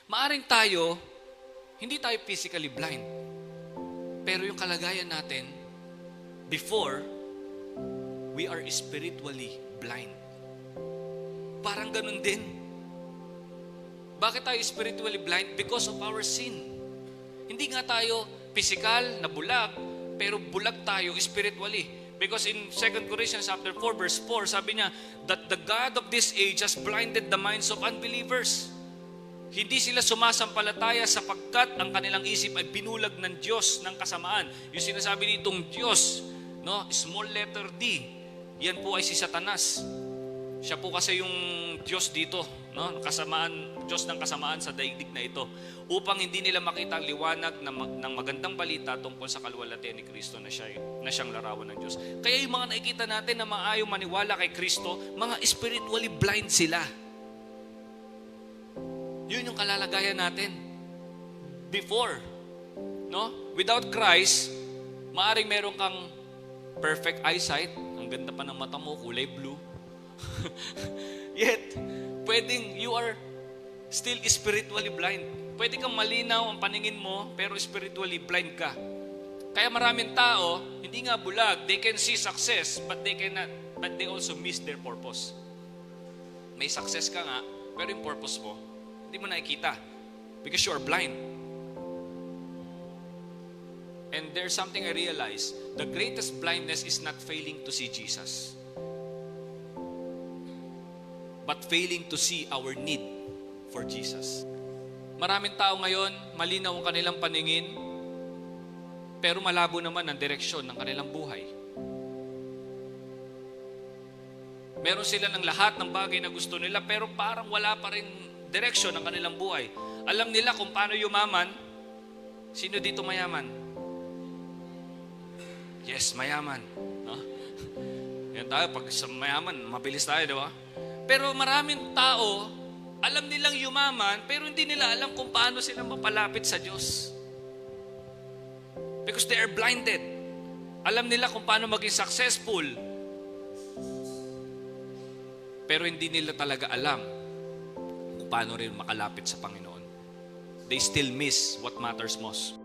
Maaring tayo, hindi tayo physically blind. Pero yung kalagayan natin, before, we are spiritually blind. Parang ganun din. Bakit tayo spiritually blind? Because of our sin. Hindi nga tayo physical na bulag, pero bulag tayo spiritually. Because in 2 Corinthians chapter 4 verse 4, sabi niya, that the God of this age has blinded the minds of unbelievers. Hindi sila sumasampalataya sapagkat ang kanilang isip ay binulag ng Diyos ng kasamaan. Yung sinasabi nitong Diyos, no, small letter D, yan po ay si Satanas. Siya po kasi yung Diyos dito, no? Kasamaan, Diyos ng kasamaan sa daigdig na ito. Upang hindi nila makita ang liwanag ng magandang balita tungkol sa kaluwalhatian ni Kristo na siyang larawan ng Diyos. Kaya yung mga nakikita natin na mga ayaw maniwala kay Kristo, mga spiritually blind sila. Yun yung kalalagayan natin. Before, no? Without Christ, maaring meron kang perfect eyesight, ang ganda pa ng mata mo, kulay blue. Yet, pwedeng you are still spiritually blind. Pwede kang malinaw ang paningin mo, pero spiritually blind ka. Kaya maraming tao, hindi nga bulag, they can see success, but they also miss their purpose. May success ka nga, pero yung purpose mo, hindi mo nakikita. Because you are blind. And there's something I realized, the greatest blindness is not failing to see Jesus, but failing to see our need for Jesus. Maraming tao ngayon, malinaw ang kanilang paningin, pero malabo naman ang direksyon ng kanilang buhay. Meron sila ng lahat ng bagay na gusto nila, pero parang wala pa rin direksyon ng kanilang buhay. Alam nila kung paano yumaman. Sino dito mayaman? Yes, mayaman. No? Yan tayo, pag sa mayaman, mabilis tayo, di ba? Pero maraming tao, alam nilang yumaman, pero hindi nila alam kung paano sila mapalapit sa Diyos. Because they are blinded. Alam nila kung paano maging successful, pero hindi nila talaga alam kung paano rin makalapit sa Panginoon. They still miss what matters most.